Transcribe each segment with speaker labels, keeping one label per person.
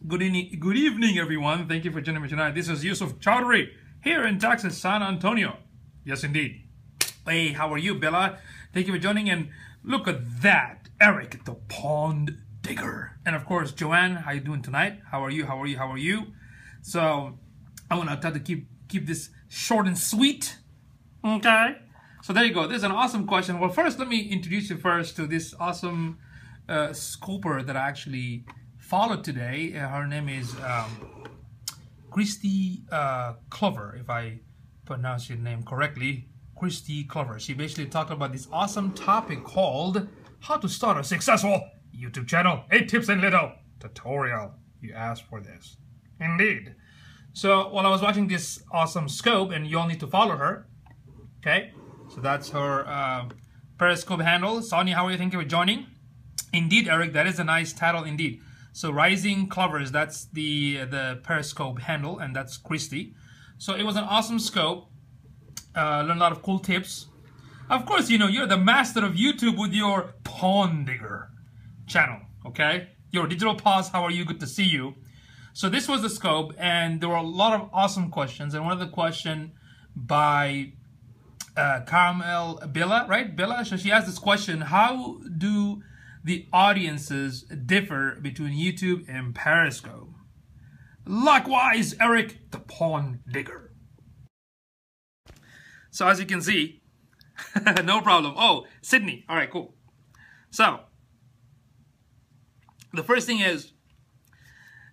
Speaker 1: Good evening, everyone. Thank you for joining me tonight. This is Yusufchowdhury here in Texas, San Antonio. Yes, indeed. Hey, how are you, Bella? Thank you for joining. And look at that, Eric, the pond digger. And of course, Joanne, how you doing tonight? How are you? How are you? How are you? So I want to try to keep this short and sweet. Okay. So there you go. This is an awesome question. Well, first, let me introduce you first to this awesome scoper that I actually followed today. Her name is Christy Clover, if I pronounce your name correctly. Christy Clover. She basically talked about this awesome topic called how to start a successful YouTube channel. 8 tips and little tutorial. You asked for this. Indeed. So while I was watching this awesome scope, and you all need to follow her. Okay. So that's her Periscope handle. Sonia, how are you? Thank you for joining. Indeed, Eric, that is a nice title indeed. So Rising Clovers, that's the Periscope handle, and that's Christy. So it was an awesome scope. Learned a lot of cool tips. Of course, you know, you're the master of YouTube with your Pond Digger channel, okay? Your Digital Paws, how are you? Good to see you. So this was the scope, and there were a lot of awesome questions. And one of the questions by Carmel Billa, right? Billa, so she asked this question: how do the audiences differ between YouTube and Periscope? Likewise, Eric, the Pond Digger. So as you can see, no problem. Oh, Sydney. All right, cool. So the first thing is,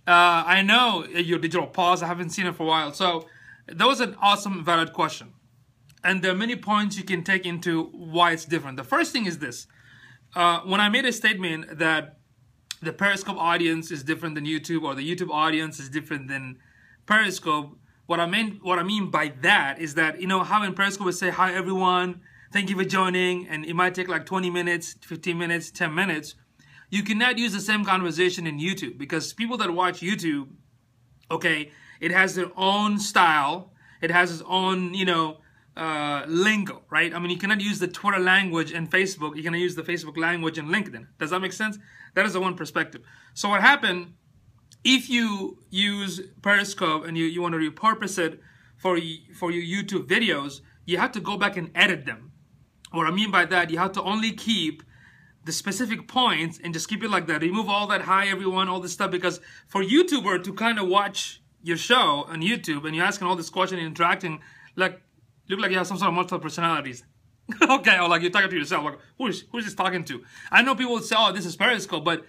Speaker 1: I know your Digital Paws. I haven't seen it for a while. So that was an awesome, valid question. And there are many points you can take into why it's different. The first thing is this. When I made a statement that the Periscope audience is different than YouTube, or the YouTube audience is different than Periscope, what I mean by that is that, you know, how in Periscope we say, hi everyone, thank you for joining, and it might take like 20 minutes, 15 minutes, 10 minutes. You cannot use the same conversation in YouTube, because people that watch YouTube, okay, it has their own style, it has its own, you know, lingo, right? I mean, you cannot use the Twitter language and Facebook. You cannot use the Facebook language and LinkedIn. Does that make sense? That is the one perspective. So what happened, if you use Periscope and you want to repurpose it for your YouTube videos, you have to go back and edit them. What I mean by that, you have to only keep the specific points and just keep it like that. Remove all that hi everyone, all this stuff, because for YouTuber to kind of watch your show on YouTube and you're asking all this question and interacting, like, look like you have some sort of multiple personalities. Okay, or like you're talking to yourself, like, who's this talking to? I know people would say, oh, this is Periscope, but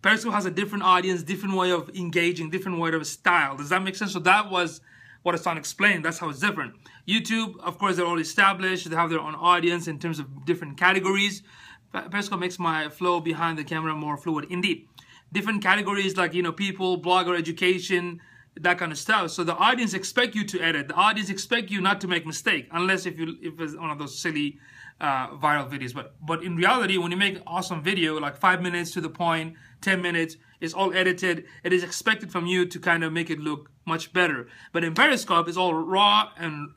Speaker 1: Periscope has a different audience, different way of engaging, different way of style. Does that make sense? So that was what I was trying to explain. That's how it's different. YouTube, of course, they're all established. They have their own audience in terms of different categories. Periscope makes my flow behind the camera more fluid. Indeed. Different categories like, you know, people, blogger, education, that kind of stuff. So the audience expect you to edit. The audience expect you not to make mistake, unless if it's one of those silly viral videos. But in reality, when you make an awesome video, like 5 minutes to the point, 10 minutes, it's all edited. It is expected from you to kind of make it look much better. But in Periscope, it's all raw and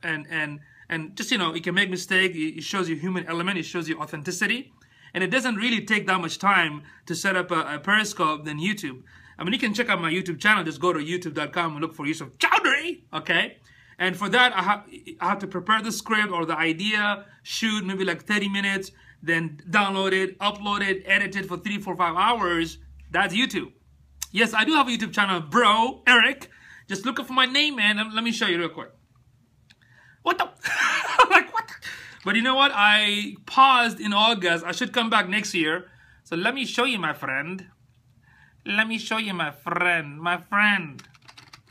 Speaker 1: just, you know, you can make mistake. It shows you human element. It shows you authenticity. And it doesn't really take that much time to set up a Periscope than YouTube. I mean, you can check out my YouTube channel. Just go to youtube.com and look for Yusufchowdhury, okay? And for that, I have to prepare the script or the idea, shoot maybe like 30 minutes, then download it, upload it, edit it for 3, 4, 5 hours. That's YouTube. Yes, I do have a YouTube channel, bro, Eric. Just look up for my name, man. Let me show you real quick. What the? Like, what? But you know what? I paused in August. I should come back next year. So let me show you, my friend. Let me show you, my friend. My friend.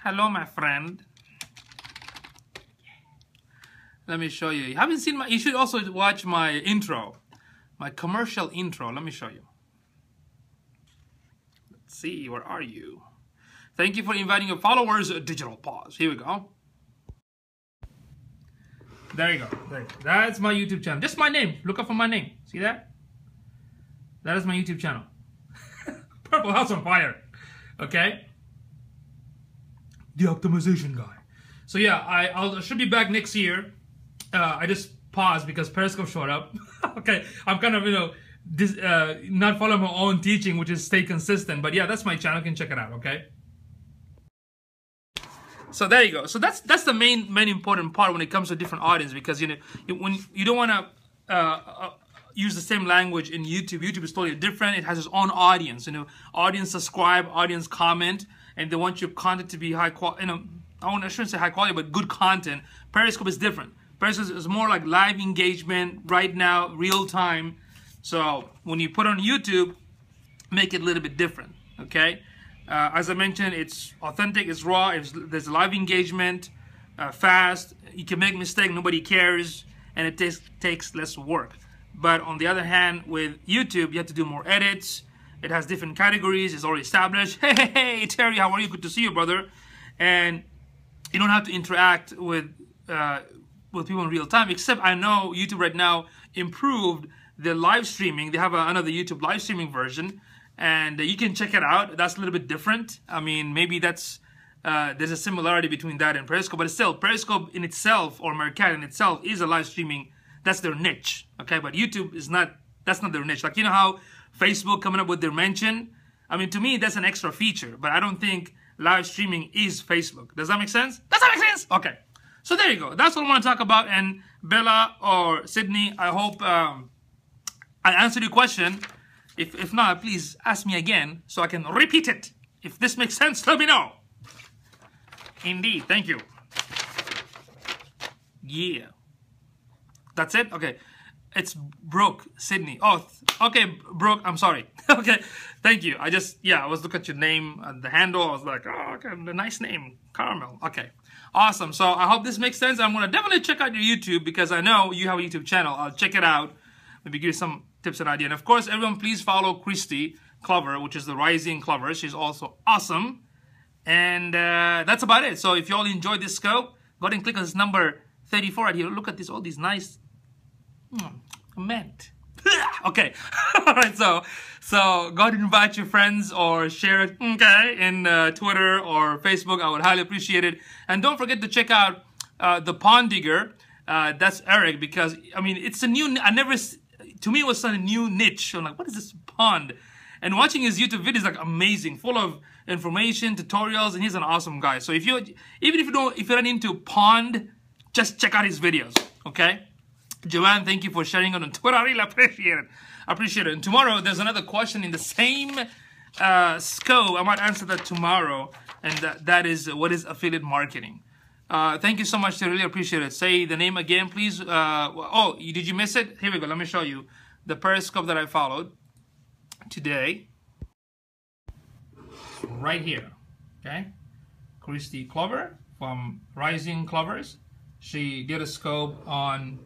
Speaker 1: Hello, my friend. Let me show you. You haven't seen my... You should also watch my intro. My commercial intro. Let me show you. Let's see. Where are you? Thank you for inviting your followers. Digital Paws. Here we go. There you go. There you go. That's my YouTube channel. Just my name. Look up for my name. See that? That is my YouTube channel. Purple House on Fire. Okay? The optimization guy. So yeah, I should be back next year. I just paused because Periscope showed up. Okay, I'm kind of, you know, not following my own teaching, which is stay consistent. But yeah, that's my channel. You can check it out, okay? So there you go. So that's the main important part when it comes to different audience, because when you don't want to use the same language in YouTube. YouTube is totally different. It has its own audience. Audience subscribe, audience comment, and they want your content to be high quality. I shouldn't say high quality, but good content. Periscope is different. Periscope is more like live engagement right now, real time. So when you put on YouTube, make it a little bit different. Okay. As I mentioned, it's authentic, it's raw, there's live engagement, fast, you can make mistakes, nobody cares, and it takes less work. But on the other hand, with YouTube, you have to do more edits, it has different categories, it's already established. Hey, Terry, how are you? Good to see you, brother. And you don't have to interact with people in real time, except I know YouTube right now improved the live streaming. They have another YouTube live streaming version, and you can check it out. That's a little bit different. I mean, maybe that's there's a similarity between that and Periscope, but still, Periscope in itself, or Mercat in itself, is a live streaming. That's their niche, okay? But YouTube is not. That's not their niche. Like, how Facebook coming up with their mention. I mean, to me, that's an extra feature, but I don't think live streaming is Facebook. Does that make sense? Does that make sense? Okay. So there you go. That's what I want to talk about. And Bella or Sydney, I hope I answered your question. If not, please ask me again so I can repeat it. If this makes sense, let me know. Indeed. Thank you. Yeah. That's it? Okay. It's Brooke, Sydney. Oh, okay, Brooke, I'm sorry. Okay, thank you. I was looking at your name, the handle. I was like, oh, okay, a nice name, Caramel. Okay, awesome. So I hope this makes sense. I'm going to definitely check out your YouTube, because I know you have a YouTube channel. I'll check it out. Maybe give you some tips and ideas. And of course, everyone, please follow Christy Clover, which is the Rising Clover. She's also awesome. And that's about it. So if you all enjoyed this scope, go ahead and click on this number 34 right here. Look at this, all these nice comment. Okay. All right. So go ahead and invite your friends or share it. Okay, in Twitter or Facebook. I would highly appreciate it. And don't forget to check out the Pond Digger. That's Eric, because I mean, it's a new. To me, it was a new niche. I'm like, what is this pond? And watching his YouTube videos, like, amazing, full of information, tutorials, and he's an awesome guy. So if you're not into pond, just check out his videos. Okay. Joanne, thank you for sharing it on Twitter. I really appreciate it. And tomorrow, there's another question in the same scope. I might answer that tomorrow. And that is, what is affiliate marketing? Thank you so much. I really appreciate it. Say the name again, please. Oh, did you miss it? Here we go. Let me show you the Periscope that I followed today. Right here. Okay. Christy Clover from Rising Clovers. She did a scope on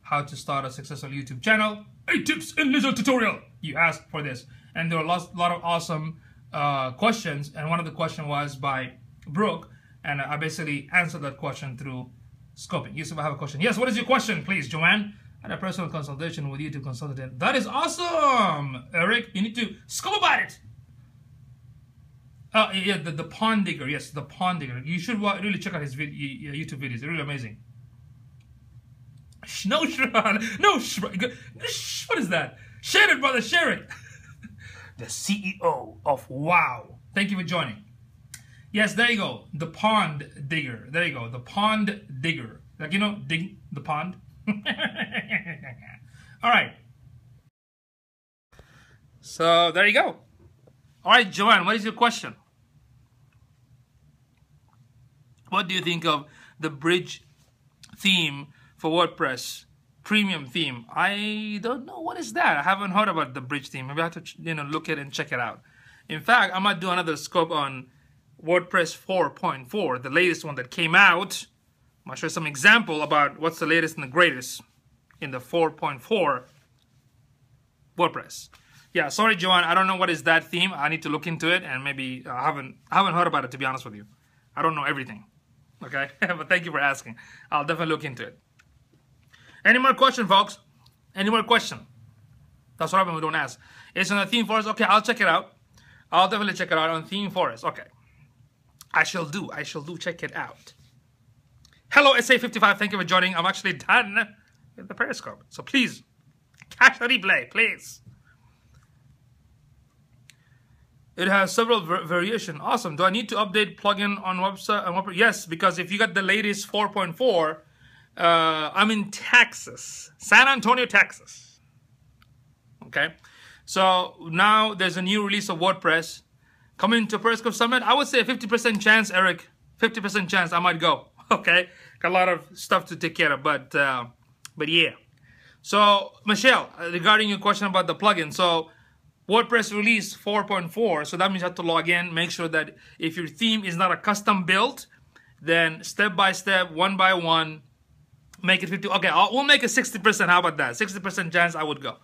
Speaker 1: how to start a successful YouTube channel. 8 tips and little tutorial. You asked for this. And there were a lot of awesome questions. And one of the questions was by Brooke. And I basically answered that question through scoping. Yusuf, I have a question. Yes, what is your question, please, Joanne? I had a personal consultation with YouTube consultant. That is awesome, Eric. You need to scope about it. Yeah, the Pond Digger. Yes, the Pond Digger. You should really check out his YouTube videos. They're really amazing. No, no, what is that? Share it, brother, share it. The CEO of Wow. Thank you for joining. Yes, there you go. The Pond Digger. There you go. The Pond Digger. Like, dig the pond. All right. So, there you go. All right, Joanne, what is your question? What do you think of the bridge theme for WordPress? Premium theme. I don't know. What is that? I haven't heard about the bridge theme. Maybe I have to look at it and check it out. In fact, I might do another scope on WordPress 4.4, the latest one that came out. I'm going to show you some example about what's the latest and the greatest in the 4.4 WordPress. Yeah, sorry, Joanne, I don't know what is that theme. I need to look into it, and maybe I haven't heard about it, to be honest with you. I don't know everything. Okay, but thank you for asking. I'll definitely look into it. Any more question, folks? Any more question? That's what happens when we don't ask. It's on the theme forest. Okay, I'll check it out. I'll definitely check it out on theme forest. Okay. I shall do. Check it out. Hello, SA55. Thank you for joining. I'm actually done with the Periscope. So please, catch the replay, please. It has several variation. Awesome. Do I need to update plugin on website? Yes, because if you got the latest 4.4, I'm in Texas, San Antonio, Texas. Okay, so now there's a new release of WordPress coming to Periscope Summit. I would say a 50% chance, Eric. 50% chance I might go. Okay, got a lot of stuff to take care of, but yeah. So Michelle, regarding your question about the plugin, so WordPress release 4.4, so that means you have to log in, make sure that if your theme is not a custom build, then step by step, one by one, make it 50. Okay, we'll make it 60%. How about that? 60% chance I would go.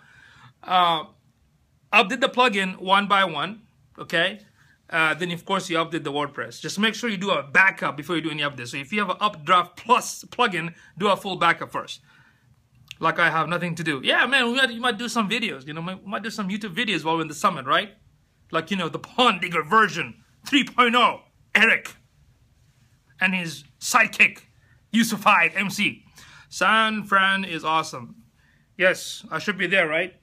Speaker 1: Update the plugin one by one, okay? Then of course you update the WordPress. Just make sure you do a backup before you do any updates. So if you have an Updraft Plus plugin, do a full backup first. Like I have nothing to do. Yeah, man, you might do some videos. You know, we might do some YouTube videos while we're in the summit, right? Like, you know, the Pond Digger version 3.0, Eric and his sidekick, Yusufied MC. San Fran is awesome. Yes, I should be there, right?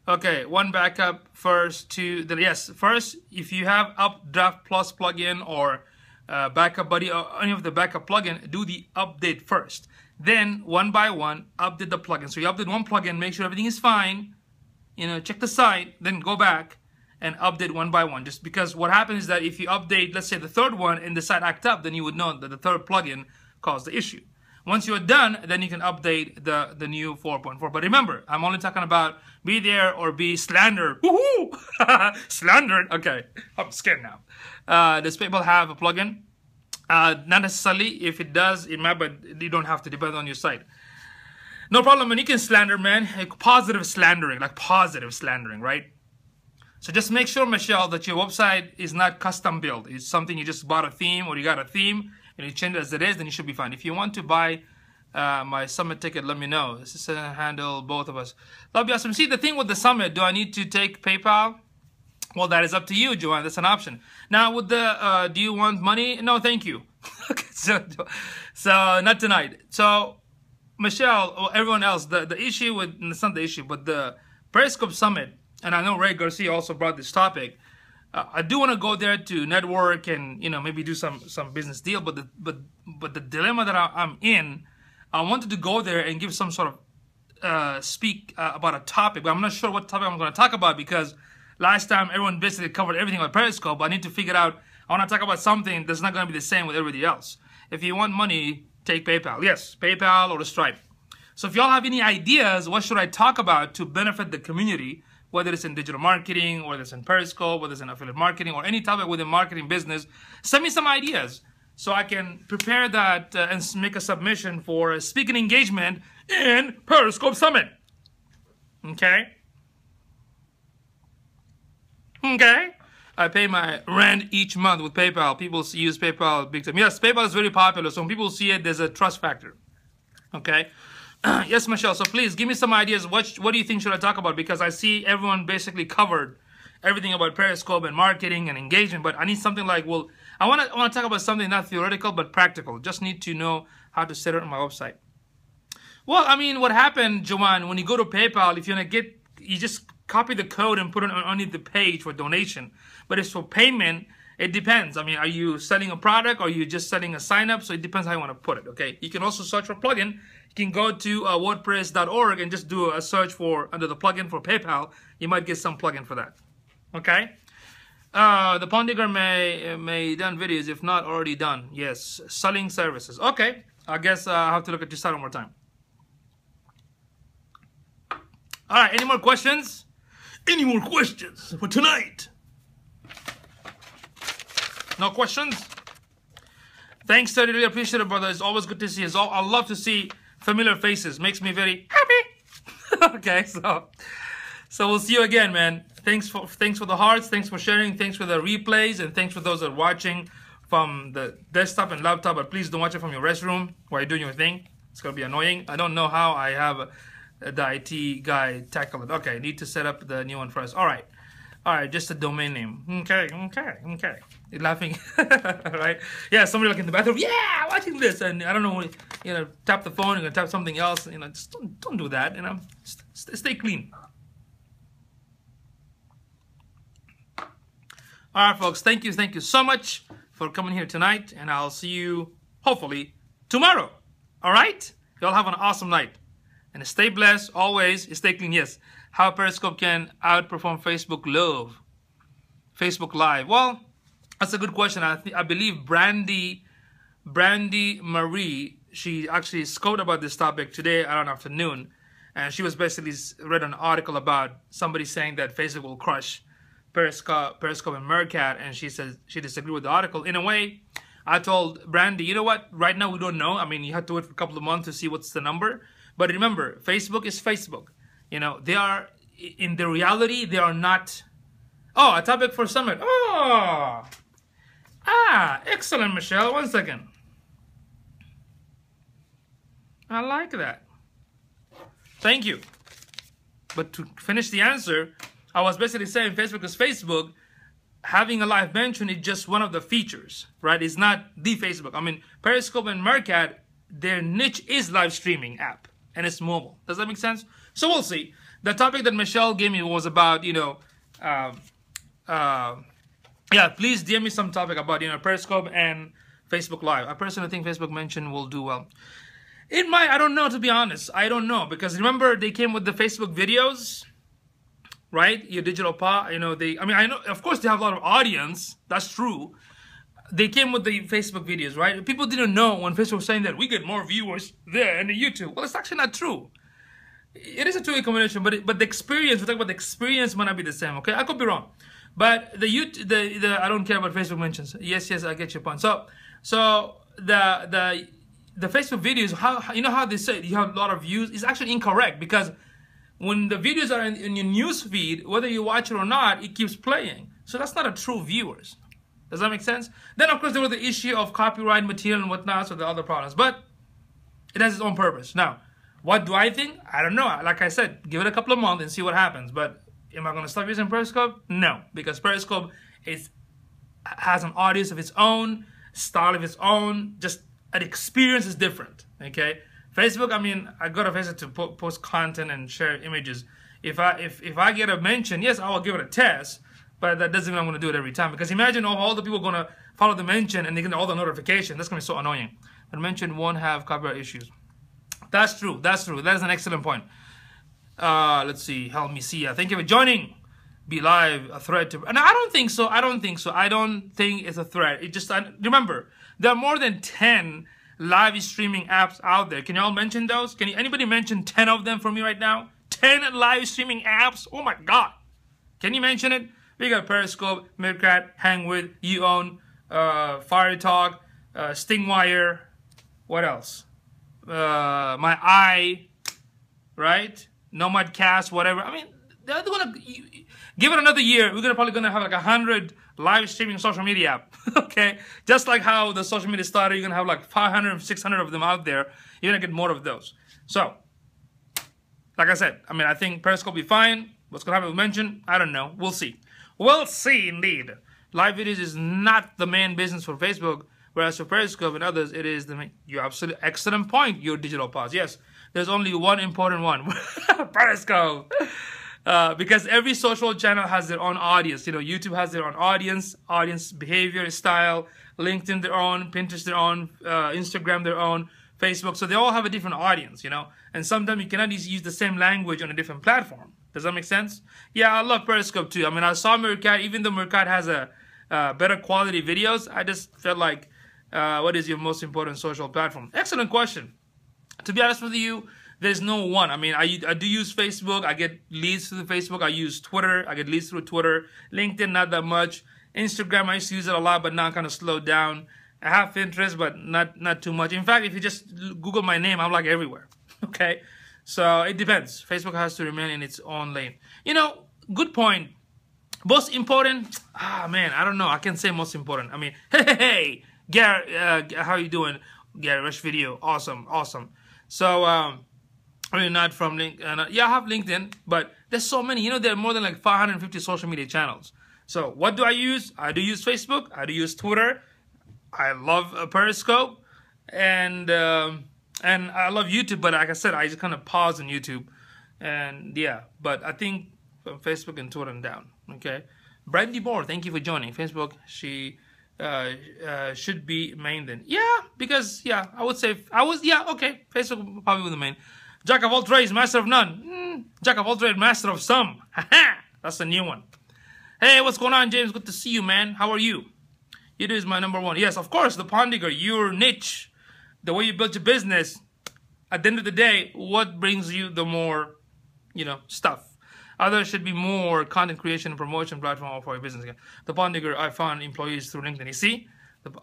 Speaker 1: Okay, one backup first, two, then yes, first, if you have Updraft Plus plugin or Backup Buddy or any of the backup plugin, do the update first. Then, one by one, update the plugin. So you update one plugin, make sure everything is fine, you know, check the site, then go back and update one by one. Just because what happens is that if you update, let's say the third one and the site act up, then you would know that the third plugin caused the issue. Once you're done, then you can update the new 4.4. But remember, I'm only talking about be there or be slandered. Woohoo! Slandered. Okay, I'm scared now. Does PayPal have a plugin? Not necessarily. If it does, it might, but you don't have to. Depend on your site. No problem. And you can slander, man. Like positive slandering, right? So just make sure, Michelle, that your website is not custom built. It's something you just bought a theme or you got a theme and you change it as it is, then you should be fine. If you want to buy my summit ticket, let me know. This is a handle both of us. That'll be awesome. See, the thing with the summit, do I need to take PayPal? Well, that is up to you, Joanne. That's an option. Now, with the, do you want money? No, thank you. Okay, so not tonight. So, Michelle, or everyone else, the issue with, it's not the issue, but the Periscope Summit, and I know Ray Garcia also brought this topic. I do want to go there to network and, you know, maybe do some business deal, but the dilemma that I'm in, I wanted to go there and give some sort of speak about a topic, but I'm not sure what topic I'm going to talk about because last time everyone basically covered everything on Periscope. I need to figure out, I want to talk about something that's not going to be the same with everybody else. If you want money, take PayPal. Yes, PayPal or Stripe. So if y'all have any ideas, what should I talk about to benefit the community, whether it's in digital marketing, whether it's in Periscope, whether it's in affiliate marketing, or any topic within marketing business, send me some ideas so I can prepare that and make a submission for a speaking engagement in Periscope Summit. Okay? Okay? I pay my rent each month with PayPal. People use PayPal big time. Yes, PayPal is very popular, so when people see it, there's a trust factor. Okay? Yes, Michelle, so please give me some ideas. What do you think should I talk about? Because I see everyone basically covered everything about Periscope and marketing and engagement, but I need something like, well, I want to talk about something not theoretical but practical. Just need to know how to set it on my website. Well, I mean, what happened, Joanne, when you go to PayPal, if you want to you just copy the code and put it on the page for donation. But as for payment, it depends. I mean, are you selling a product or are you just selling a sign up? So it depends how you want to put it, okay? You can also search for plugin. You can go to wordpress.org and just do a search for under the plugin for PayPal. You might get some plugin for that, okay? The Pond Digger may done videos, if not already done. Yes, selling services. Okay, I guess I have to look at your site one more time. All right, any more questions? Any more questions for tonight? No questions? Thanks, I really appreciate it, brother. It's always good to see you. I love to see familiar faces. Makes me very happy. Okay, so we'll see you again, man. Thanks for the hearts. Thanks for sharing. Thanks for the replays, and thanks for those that are watching from the desktop and laptop. But please don't watch it from your restroom while you're doing your thing. It's gonna be annoying. I don't know how I have the IT guy tackle it. Okay, need to set up the new one first. All right, just a domain name. Okay. You're laughing, right? Yeah, somebody like in the bathroom. Yeah, watching this, and I don't know, you know, tap the phone and tap something else. You know, just don't do that. You know, stay clean. All right, folks. Thank you so much for coming here tonight, and I'll see you hopefully tomorrow. All right? Y'all have an awesome night, and stay blessed always. Stay clean. Yes. How Periscope can outperform Facebook Live. Well, that's a good question. I believe Brandy Marie, she actually spoke about this topic today around afternoon, and she was basically read an article about somebody saying that Facebook will crush Periscope and Meerkat, and she says she disagreed with the article. In a way, I told Brandy, you know what? Right now we don't know. I mean, you have to wait for a couple of months to see what's the number. But remember, Facebook is Facebook. You know, they are in the reality. They are not. Oh, a topic for summit. Oh, excellent, Michelle. 1 second. I like that. Thank you. But to finish the answer, I was basically saying Facebook is Facebook. Having a live mention is just one of the features, right? It's not the Facebook. I mean, Periscope and Meerkat, their niche is live streaming app, and it's mobile. Does that make sense? So we'll see. The topic that Michelle gave me was about, you know, yeah, please DM me some topic about, you know, Periscope and Facebook Live. I personally think Facebook mention will do well. It might, I don't know, to be honest. I don't know, because remember they came with the Facebook videos, right? Your digital paw, you know, I mean, I know, of course they have a lot of audience. That's true. They came with the Facebook videos, right? People didn't know when Facebook was saying that we get more viewers there than the YouTube. Well, it's actually not true. It is a two-way combination, but the experience, we're talking about the experience might not be the same, okay? I could be wrong. But I don't care about Facebook mentions. Yes, I get your point. So the Facebook videos, how you know how they say you have a lot of views, is actually incorrect, because when the videos are in your news feed, whether you watch it or not, it keeps playing. So that's not a true viewers. Does that make sense? Then of course there was the issue of copyright material and whatnot, so the other problems. But it has its own purpose. Now, what do I think? I don't know. Like I said, give it a couple of months and see what happens. But am I going to stop using Periscope? No, because Periscope has an audience of its own, style of its own, just an experience is different, okay? Facebook, I mean, I go to Facebook to post content and share images. If I get a mention, yes, I will give it a test, but that doesn't mean I'm going to do it every time. Because imagine all the people going to follow the mention and they get all the notifications. That's going to be so annoying. The mention won't have copyright issues. That's true. That is an excellent point. Let's see. Help me see. Thank you for joining. Be live, a threat to... And I don't think so. I don't think it's a threat. It just... remember, there are more than 10 live streaming apps out there. Can you all mention those? Can anybody mention 10 of them for me right now? 10 live streaming apps? Oh my God. Can you mention it? We got Periscope, Meerkat, Hangwith, YouOwn, Fire Talk, Stingwire. What else? My Eye, right? Nomadcast, whatever. I mean, they're gonna give it another year. We're probably gonna have like 100 live streaming social media app. Okay, just like how the social media started, you're gonna have like 500, 600 of them out there. You're gonna get more of those. So, like I said, I mean, I think Periscope will be fine. What's gonna happen with mention? I don't know. We'll see. We'll see, indeed. Live videos is not the main business for Facebook. Whereas for Periscope and others, it is the main. You're absolutely excellent point. Your digital pause. Yes, there's only one important one. Periscope. Because every social channel has their own audience. You know, YouTube has their own audience behavior, style. LinkedIn their own, Pinterest their own, Instagram their own, Facebook. So they all have a different audience. You know, and sometimes you cannot use the same language on a different platform. Does that make sense? Yeah, I love Periscope too. I mean, I saw Meerkat. Even though Meerkat has a better quality videos, I just felt like. What is your most important social platform? Excellent question. To be honest with you, there's no one. I mean, I do use Facebook. I get leads through Facebook. I use Twitter. I get leads through Twitter. LinkedIn, not that much. Instagram, I used to use it a lot, but now I'm kind of slowed down. I have Pinterest, but not too much. In fact, if you just Google my name, I'm like everywhere. Okay? So it depends. Facebook has to remain in its own lane. You know, good point. Most important? Man, I don't know. I can't say most important. I mean, hey. Gary, how you doing? Gary, rush video, awesome. So, I mean, not from LinkedIn. Yeah, I have LinkedIn, but there's so many. You know, there are more than like 550 social media channels. So, what do I use? I do use Facebook. I do use Twitter. I love Periscope, and I love YouTube. But like I said, I just kind of pause on YouTube, and yeah. But I think from Facebook and Twitter and down. Okay. Brandy Moore, thank you for joining. Facebook, she should be main then. Yeah, because, yeah, I would say, okay, Facebook probably with the main. Jack of all trades, master of none. Jack of all trades, master of some. That's a new one. Hey, what's going on, James? Good to see you, man. How are you? YouTube is my #1. Yes, of course, the pond digger, your niche, the way you built your business. At the end of the day, what brings you the more, stuff? Others should be more content creation and promotion platform for your business. The pond digger, I found employees through LinkedIn. You see?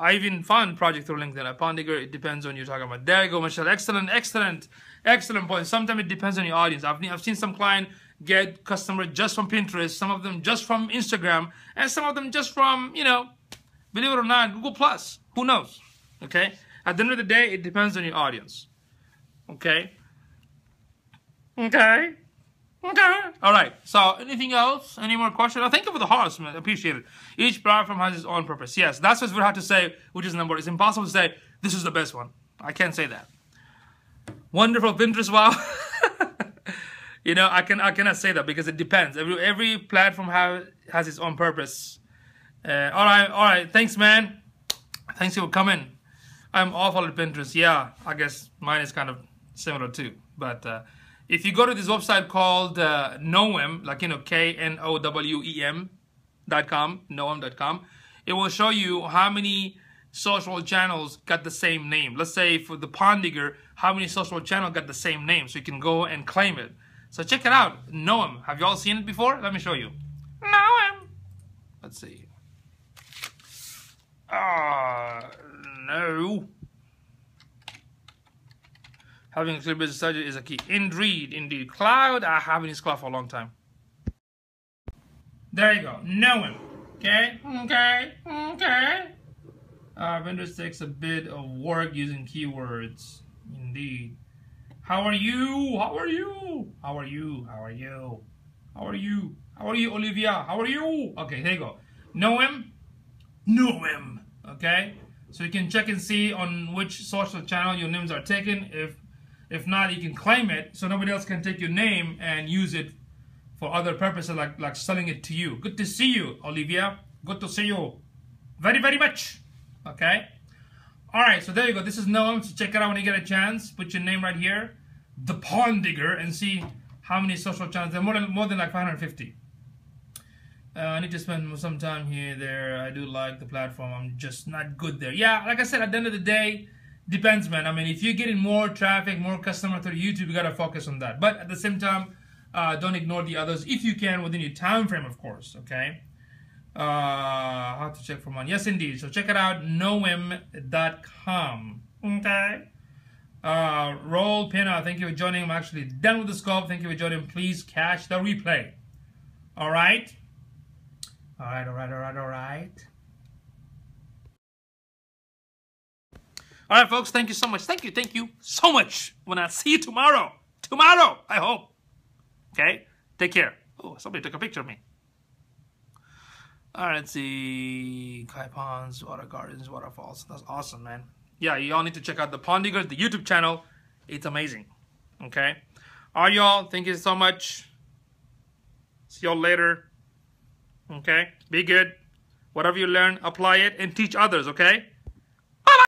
Speaker 1: I even found project through LinkedIn. A pond digger, it depends on you're talking about. There you go, Michelle. Excellent point. Sometimes it depends on your audience. I've seen some client get customer just from Pinterest, some of them just from Instagram, and some of them just from, believe it or not, Google Plus. Who knows? Okay? At the end of the day, it depends on your audience. Okay? Okay? Okay. All right. So, anything else? Any more questions? Oh, thank you for the hearts, man. Appreciate it. Each platform has its own purpose. Yes, that's what we have to say, which is number. It's impossible to say, this is the best one. I can't say that. Wonderful Pinterest, wow. I cannot say that because it depends. Every platform has its own purpose. All right. Thanks, man. Thanks for coming. I'm awful at Pinterest. Yeah, I guess mine is kind of similar too. But if you go to this website called Knowem, like KNOWEM.com, Knowem.com, it will show you how many social channels got the same name. Let's say for the pond digger, how many social channels got the same name, so you can go and claim it. So check it out. Knowem. Have you all seen it before? Let me show you. Knowem. Let's see. No. Having a clear business strategy is a key. Indeed. Cloud, I haven't used cloud for a long time. There you go. Knowem. Okay. Vendors takes a bit of work using keywords. Indeed. How are you, Olivia? How are you? Okay, here you go. Knowem. Okay, so you can check and see on which social channel your names are taken. If not, you can claim it so nobody else can take your name and use it for other purposes, like selling it to you. Good to see you, Olivia. Good to see you very, very much. Okay. All right, so there you go. This is Knowem. So check it out when you get a chance. Put your name right here, the pond digger, and see how many social channels. There are more than like 550. I need to spend some time here, there. I do like the platform. I'm just not good there. Yeah, like I said, at the end of the day, depends, man. I mean, if you're getting more traffic, more customer through YouTube, you gotta focus on that. But at the same time, don't ignore the others if you can within your time frame, of course. Okay. How to check for money? Yes, indeed. So check it out, knowem.com. Okay. Roll Pina, thank you for joining. I'm actually done with the scope. Thank you for joining. Please catch the replay. All right. All right. All right, folks. Thank you so much. Thank you so much. When I see you tomorrow, I hope. Okay. Take care. Oh, somebody took a picture of me. All right, let's see. Kai ponds, water gardens, waterfalls. That's awesome, man. Yeah, you all need to check out the Pond Digger, the YouTube channel. It's amazing. Okay. All right, y'all. Thank you so much. See y'all later. Okay. Be good. Whatever you learn, apply it and teach others. Okay.